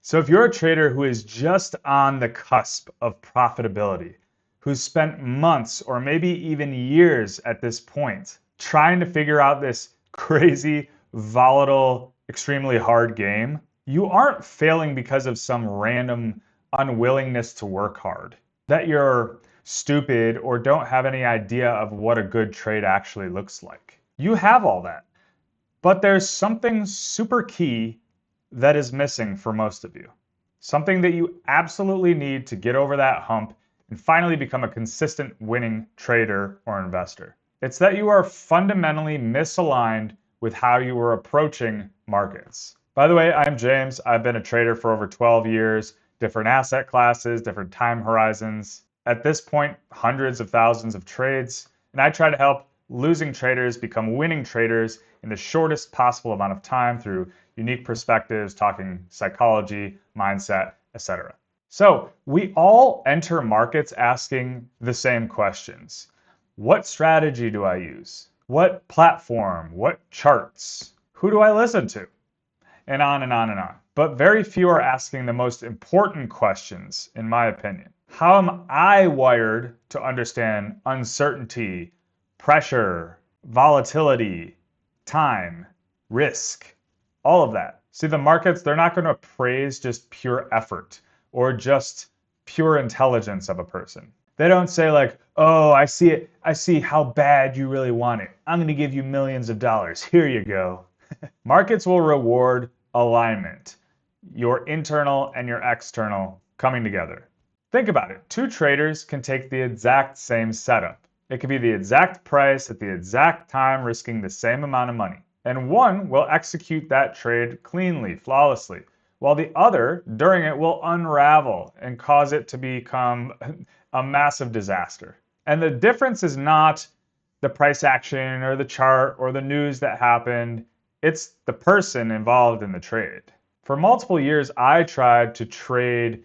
So if you're a trader who is just on the cusp of profitability, who's spent months or maybe even years at this point trying to figure out this crazy, volatile, extremely hard game, you aren't failing because of some random unwillingness to work hard, that you're stupid or don't have any idea of what a good trade actually looks like. You have all that. But there's something super key that is missing for most of you. Something that you absolutely need to get over that hump and finally become a consistent winning trader or investor. It's that you are fundamentally misaligned with how you are approaching markets. By the way, I'm James. I've been a trader for over 12 years, different asset classes, different time horizons. At this point, hundreds of thousands of trades, and I try to help losing traders become winning traders in the shortest possible amount of time through unique perspectives, talking psychology, mindset, etc. So we all enter markets asking the same questions. What strategy do I use? What platform? What charts? Who do I listen to? And on and on and on. But very few are asking the most important questions, in my opinion. How am I wired to understand uncertainty, pressure, volatility, time, risk? All of that. See, the markets, they're not going to praise just pure effort or just pure intelligence of a person. They don't say like, oh, I see it. I see how bad you really want it. I'm going to give you millions of dollars. Here you go. Markets will reward alignment, your internal and your external coming together. Think about it. Two traders can take the exact same setup. It could be the exact price at the exact time, risking the same amount of money. And one will execute that trade cleanly, flawlessly, while the other, during it, will unravel and cause it to become a massive disaster. And the difference is not the price action or the chart or the news that happened. It's the person involved in the trade. For multiple years, I tried to trade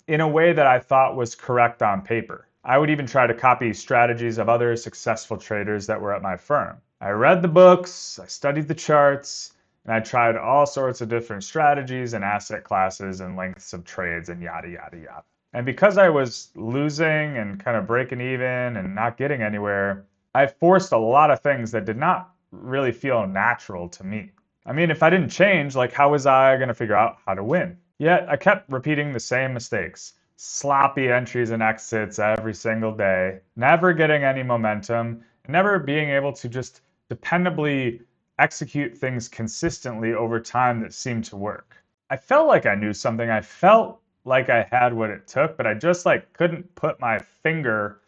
in a way that I thought was correct on paper. I would even try to copy strategies of other successful traders that were at my firm. I read the books, I studied the charts, and I tried all sorts of different strategies and asset classes and lengths of trades and yada, yada, yada. And because I was losing and kind of breaking even and not getting anywhere, I forced a lot of things that did not really feel natural to me. I mean, if I didn't change, like how was I going to figure out how to win? Yet I kept repeating the same mistakes. Sloppy entries and exits every single day, never getting any momentum, never being able to just dependably execute things consistently over time that seemed to work. I felt like I knew something. I felt like I had what it took, but I just couldn't put my finger,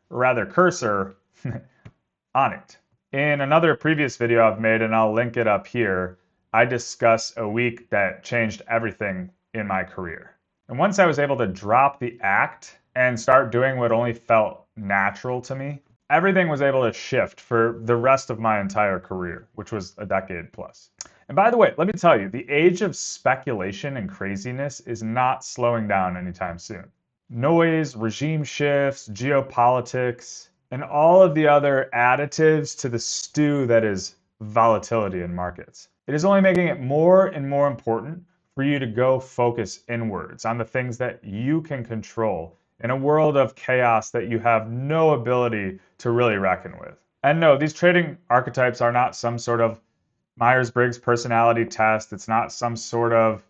or rather cursor, on it. In another previous video I've made, and I'll link it up here, I discuss a week that changed everything in my career. And once I was able to drop the act and start doing what only felt natural to me, everything was able to shift for the rest of my entire career, which was a decade plus. And by the way, let me tell you, the age of speculation and craziness is not slowing down anytime soon. Noise, regime shifts, geopolitics, and all of the other additives to the stew that is volatility in markets. It is only making it more and more important for you to go focus inwards on the things that you can control in a world of chaos that you have no ability to really reckon with. And no, these trading archetypes are not some sort of Myers-Briggs personality test. It's not some sort of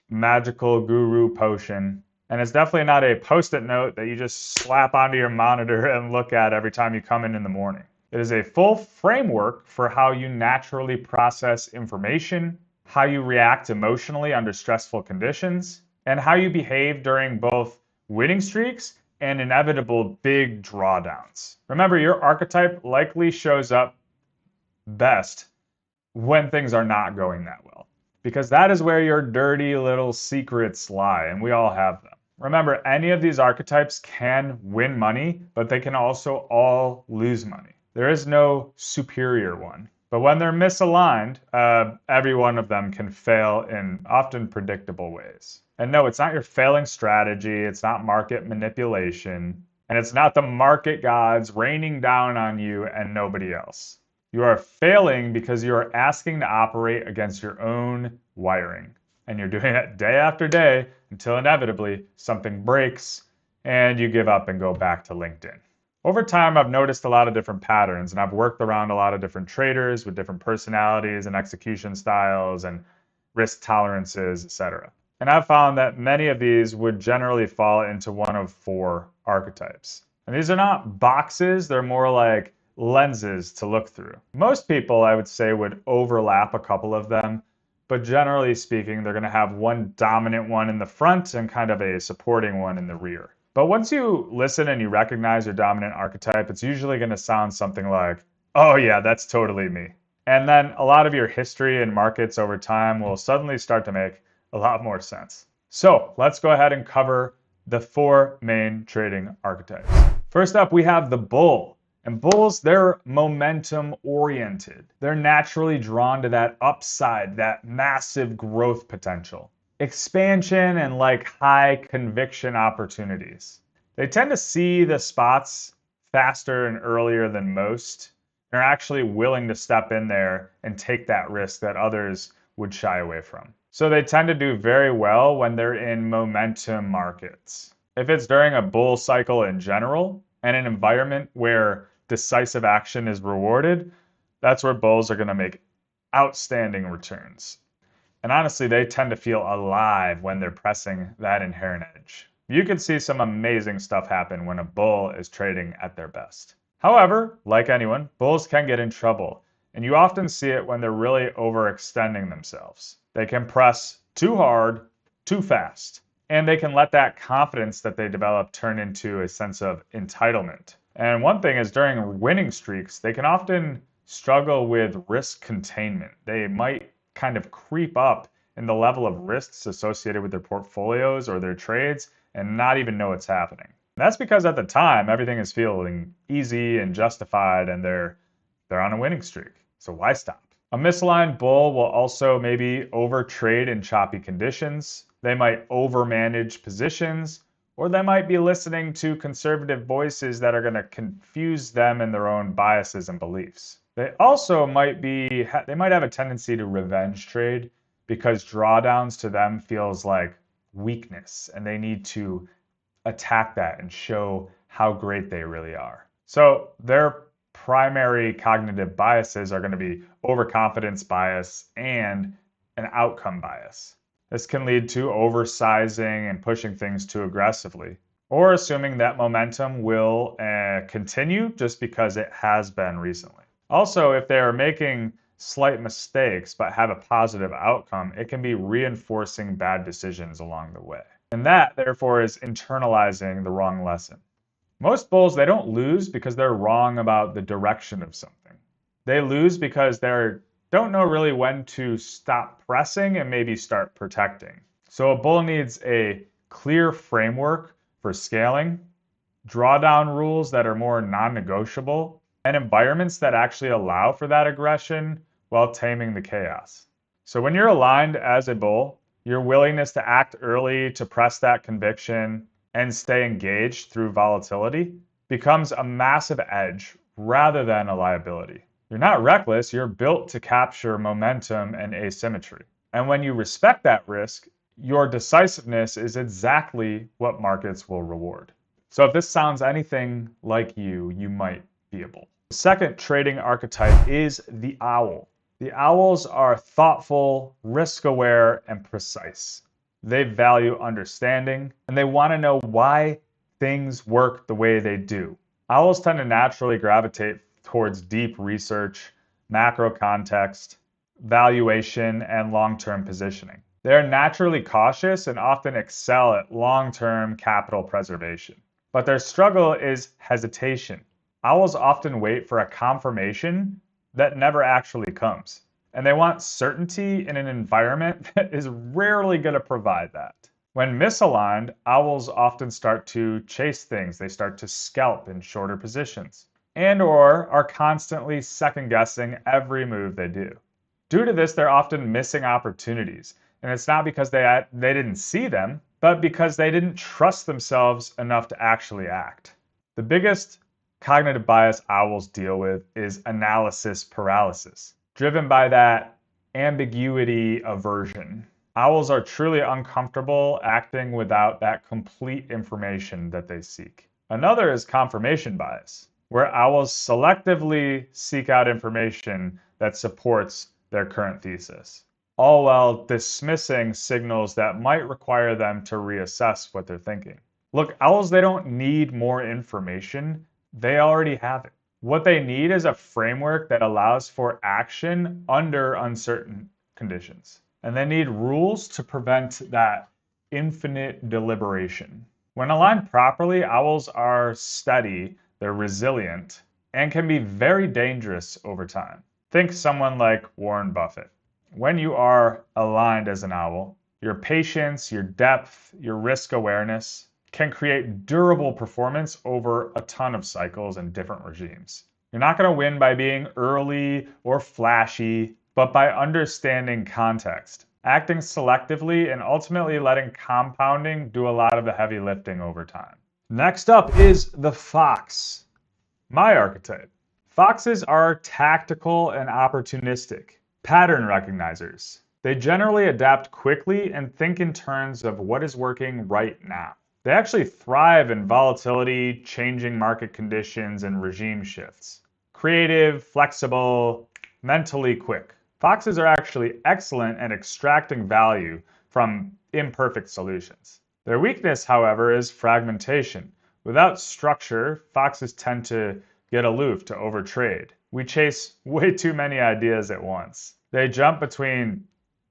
magical guru potion. And it's definitely not a post-it note that you just slap onto your monitor and look at every time you come in the morning. It is a full framework for how you naturally process information, how you react emotionally under stressful conditions, and how you behave during both winning streaks and inevitable big drawdowns. Remember, your archetype likely shows up best when things are not going that well, because that is where your dirty little secrets lie, and we all have them. Remember, any of these archetypes can win money, but they can also all lose money. There is no superior one. But when they're misaligned, every one of them can fail in often predictable ways. And no, it's not your failing strategy. It's not market manipulation. And it's not the market gods raining down on you and nobody else. You are failing because you are asking to operate against your own wiring. And you're doing it day after day until inevitably something breaks and you give up and go back to LinkedIn. Over time, I've noticed a lot of different patterns, and I've worked around a lot of different traders with different personalities and execution styles and risk tolerances, etc. And I've found that many of these would generally fall into one of 4 archetypes. And these are not boxes, they're more like lenses to look through. Most people, I would say, would overlap a couple of them, but generally speaking, they're going to have one dominant one in the front and kind of a supporting one in the rear. But once you listen and you recognize your dominant archetype, it's usually going to sound something like, oh yeah, that's totally me. And then a lot of your history and markets over time will suddenly start to make a lot more sense. So let's go ahead and cover the 4 main trading archetypes. First up, we have the bull. And bulls, they're momentum oriented. They're naturally drawn to that upside, that massive growth potential, expansion, and like high conviction opportunities. They tend to see the spots faster and earlier than most. They're actually willing to step in there and take that risk that others would shy away from. So they tend to do very well when they're in momentum markets. If it's during a bull cycle in general and an environment where decisive action is rewarded, that's where bulls are going to make outstanding returns. And honestly, they tend to feel alive when they're pressing that inherent edge. You can see some amazing stuff happen when a bull is trading at their best. However, like anyone, bulls can get in trouble, and you often see it when they're really overextending themselves. They can press too hard, too fast, and they can let that confidence that they develop turn into a sense of entitlement. And one thing is, during winning streaks, they can often struggle with risk containment. They might kind of creep up in the level of risks associated with their portfolios or their trades and not even know what's happening. That's because at the time, everything is feeling easy and justified, and they're on a winning streak. So why stop? A misaligned bull will also maybe overtrade in choppy conditions. They might overmanage positions, or they might be listening to conservative voices that are going to confuse them in their own biases and beliefs. They also might have a tendency to revenge trade because drawdowns to them feels like weakness, and they need to attack that and show how great they really are. So their primary cognitive biases are going to be overconfidence bias and an outcome bias. This can lead to oversizing and pushing things too aggressively, or assuming that momentum will continue just because it has been recently. Also, if they are making slight mistakes but have a positive outcome, it can be reinforcing bad decisions along the way. And that, therefore, is internalizing the wrong lesson. Most bulls, they don't lose because they're wrong about the direction of something. They lose because they don't know really when to stop pressing and maybe start protecting. So a bull needs a clear framework for scaling, drawdown rules that are more non-negotiable, and environments that actually allow for that aggression while taming the chaos. So when you're aligned as a bull, your willingness to act early to press that conviction and stay engaged through volatility becomes a massive edge rather than a liability. You're not reckless, you're built to capture momentum and asymmetry. And when you respect that risk, your decisiveness is exactly what markets will reward. So if this sounds anything like you might be a bull. The second trading archetype is the owl. The owls are thoughtful, risk-aware, and precise. They value understanding, and they want to know why things work the way they do. Owls tend to naturally gravitate towards deep research, macro context, valuation, and long-term positioning. They're naturally cautious and often excel at long-term capital preservation. But their struggle is hesitation. Owls often wait for a confirmation that never actually comes. And they want certainty in an environment that is rarely going to provide that. When misaligned, owls often start to chase things. They start to scalp in shorter positions and/or are constantly second-guessing every move they do. Due to this, they're often missing opportunities. And it's not because they didn't see them, but because they didn't trust themselves enough to actually act. The biggest cognitive bias owls deal with is analysis paralysis, driven by that ambiguity aversion. Owls are truly uncomfortable acting without that complete information that they seek. Another is confirmation bias, where owls selectively seek out information that supports their current thesis, all while dismissing signals that might require them to reassess what they're thinking. Look, owls, they don't need more information. They already have it. What they need is a framework that allows for action under uncertain conditions. And they need rules to prevent that infinite deliberation. When aligned properly, owls are steady, they're resilient, and can be very dangerous over time. Think someone like Warren Buffett. When you are aligned as an owl, your patience, your depth, your risk awareness can create durable performance over a ton of cycles and different regimes. You're not going to win by being early or flashy, but by understanding context, acting selectively, and ultimately letting compounding do a lot of the heavy lifting over time. Next up is the fox, my archetype. Foxes are tactical and opportunistic, pattern recognizers. They generally adapt quickly and think in terms of what is working right now. They actually thrive in volatility, changing market conditions, and regime shifts. Creative, flexible, mentally quick. Foxes are actually excellent at extracting value from imperfect solutions. Their weakness, however, is fragmentation. Without structure, foxes tend to get aloof, to overtrade. We chase way too many ideas at once. They jump between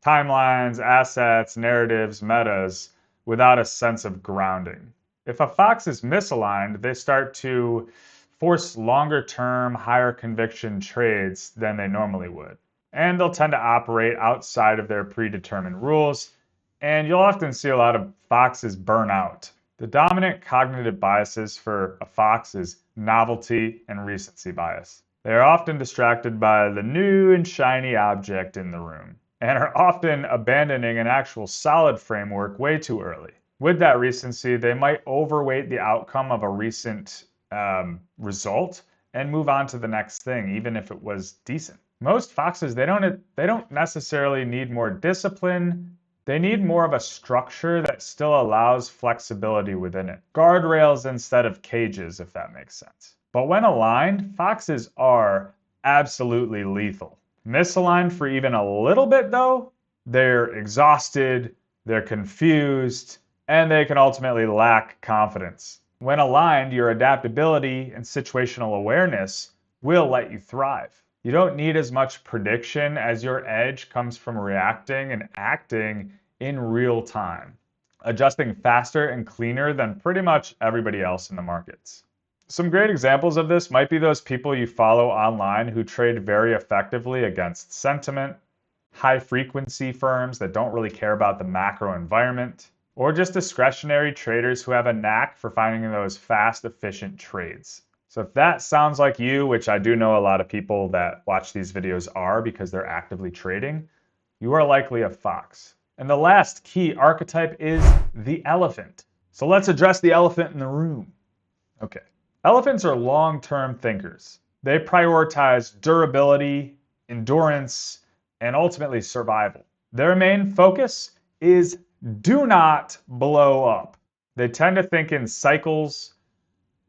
timelines, assets, narratives, metas, without a sense of grounding. If a fox is misaligned, they start to force longer-term, higher conviction trades than they normally would. And they'll tend to operate outside of their predetermined rules, and you'll often see a lot of foxes burn out. The dominant cognitive biases for a fox is novelty and recency bias. They are often distracted by the new and shiny object in the room, and are often abandoning an actual solid framework way too early. With that recency, they might overweight the outcome of a recent result and move on to the next thing, even if it was decent. Most foxes, they don't necessarily need more discipline. They need more of a structure that still allows flexibility within it. Guardrails instead of cages, if that makes sense. But when aligned, foxes are absolutely lethal. Misaligned for even a little bit though, they're exhausted, they're confused, and they can ultimately lack confidence. When aligned, your adaptability and situational awareness will let you thrive. You don't need as much prediction as your edge comes from reacting and acting in real time, adjusting faster and cleaner than pretty much everybody else in the markets. Some great examples of this might be those people you follow online who trade very effectively against sentiment, high frequency firms that don't really care about the macro environment, or just discretionary traders who have a knack for finding those fast, efficient trades. So if that sounds like you, which I do know a lot of people that watch these videos are because they're actively trading, you are likely a fox. And the last key archetype is the elephant. So let's address the elephant in the room. Okay. Elephants are long-term thinkers. They prioritize durability, endurance, and ultimately survival. Their main focus is do not blow up. They tend to think in cycles,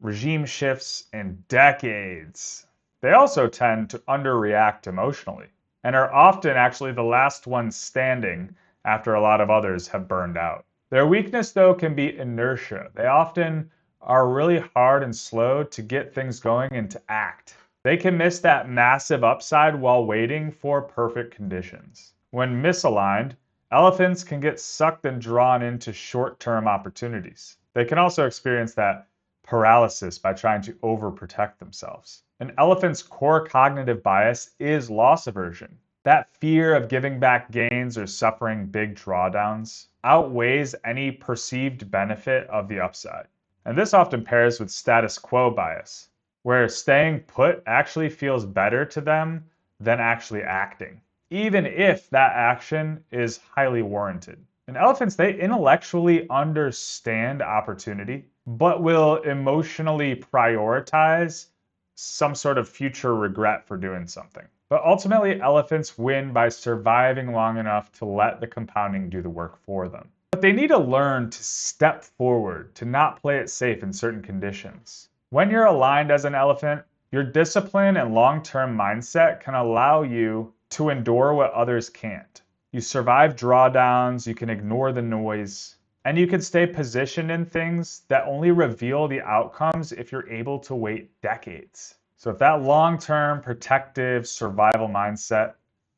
regime shifts, and decades. They also tend to underreact emotionally and are often actually the last ones standing after a lot of others have burned out. Their weakness, though, can be inertia. They often are really hard and slow to get things going and to act. They can miss that massive upside while waiting for perfect conditions. When misaligned, elephants can get sucked and drawn into short-term opportunities. They can also experience that paralysis by trying to overprotect themselves. An elephant's core cognitive bias is loss aversion. That fear of giving back gains or suffering big drawdowns outweighs any perceived benefit of the upside. And this often pairs with status quo bias, where staying put actually feels better to them than actually acting, even if that action is highly warranted. And elephants, they intellectually understand opportunity, but will emotionally prioritize some sort of future regret for doing something. But ultimately, elephants win by surviving long enough to let the compounding do the work for them. But they need to learn to step forward, to not play it safe in certain conditions. When you're aligned as an elephant, your discipline and long-term mindset can allow you to endure what others can't. You survive drawdowns, you can ignore the noise, and you can stay positioned in things that only reveal the outcomes if you're able to wait decades. So if that long-term protective survival mindset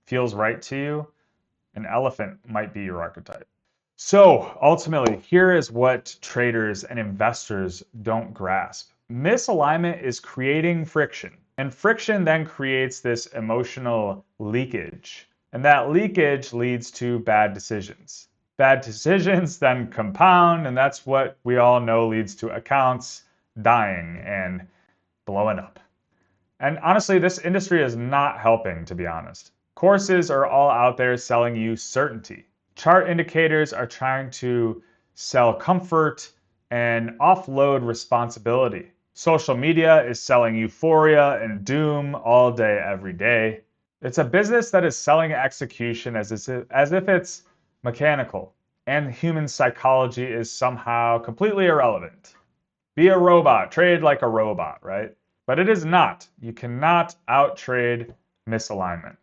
feels right to you, an elephant might be your archetype. So ultimately, here is what traders and investors don't grasp. Misalignment is creating friction, and friction then creates this emotional leakage, and that leakage leads to bad decisions. Bad decisions then compound, and that's what we all know leads to accounts dying and blowing up. And honestly, this industry is not helping, to be honest. Courses are all out there selling you certainty. Chart indicators are trying to sell comfort and offload responsibility. Social media is selling euphoria and doom all day, every day. It's a business that is selling execution as if it's mechanical, and human psychology is somehow completely irrelevant. Be a robot, trade like a robot, right? But it is not. You cannot outtrade misalignment.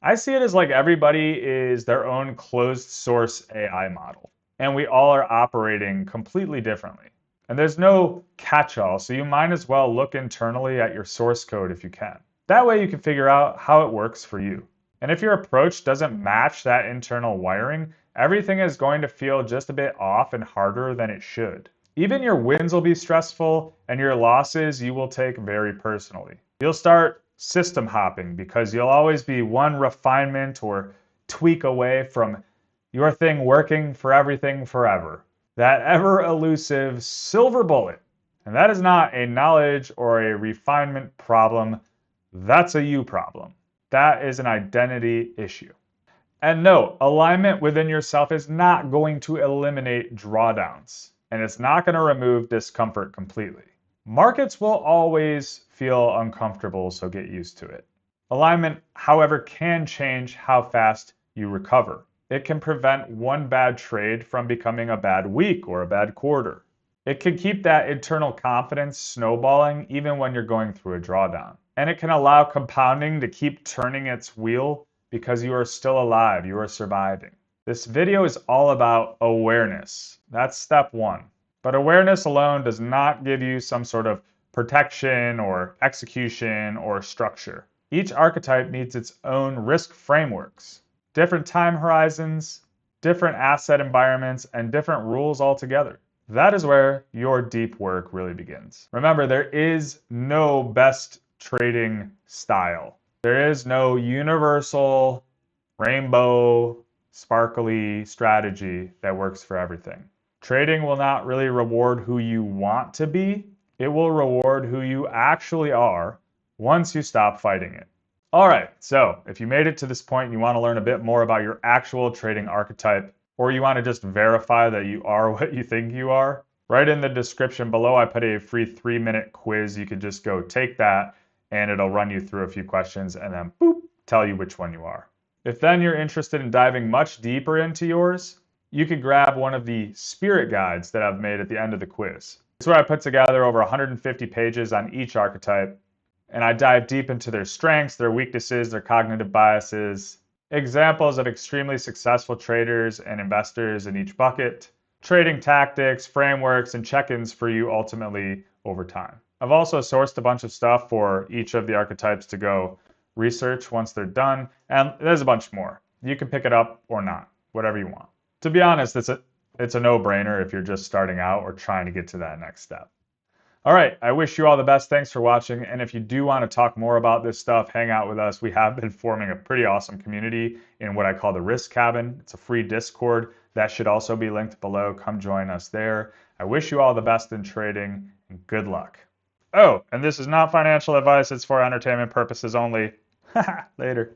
I see it as like everybody is their own closed source AI model, and we all are operating completely differently. And there's no catch-all, so you might as well look internally at your source code if you can. That way you can figure out how it works for you. And if your approach doesn't match that internal wiring, everything is going to feel just a bit off and harder than it should. Even your wins will be stressful, and your losses you will take very personally. You'll start system hopping because you'll always be one refinement or tweak away from your thing working for everything forever. That ever elusive silver bullet. And that is not a knowledge or a refinement problem. That's a you problem. That is an identity issue. And no, alignment within yourself is not going to eliminate drawdowns, and it's not going to remove discomfort completely. Markets will always feel uncomfortable, so get used to it. Alignment, however, can change how fast you recover. It can prevent one bad trade from becoming a bad week or a bad quarter. It can keep that internal confidence snowballing even when you're going through a drawdown. And it can allow compounding to keep turning its wheel because you are still alive, you are surviving. This video is all about awareness. That's step one. But awareness alone does not give you some sort of protection or execution or structure. Each archetype needs its own risk frameworks. Different time horizons, different asset environments, and different rules altogether. That is where your deep work really begins. Remember, there is no best trading style. There is no universal, rainbow, sparkly strategy that works for everything. Trading will not really reward who you want to be. It will reward who you actually are once you stop fighting it. All right, so if you made it to this point and you want to learn a bit more about your actual trading archetype, or you want to just verify that you are what you think you are, right in the description below, I put a free 3-minute quiz. You could just go take that and it'll run you through a few questions and then boop, tell you which one you are. If then you're interested in diving much deeper into yours, you could grab one of the spirit guides that I've made at the end of the quiz. It's where I put together over 150 pages on each archetype, and I dive deep into their strengths, their weaknesses, their cognitive biases, examples of extremely successful traders and investors in each bucket, trading tactics, frameworks, and check-ins for you ultimately over time. I've also sourced a bunch of stuff for each of the archetypes to go research once they're done, and there's a bunch more. You can pick it up or not, whatever you want. To be honest, it's a no-brainer if you're just starting out or trying to get to that next step. All right, I wish you all the best. Thanks for watching. And if you do want to talk more about this stuff, hang out with us. We have been forming a pretty awesome community in what I call the Risk Cabin. It's a free Discord. That should also be linked below. Come join us there. I wish you all the best in trading and good luck. Oh, and this is not financial advice. It's for entertainment purposes only. Later.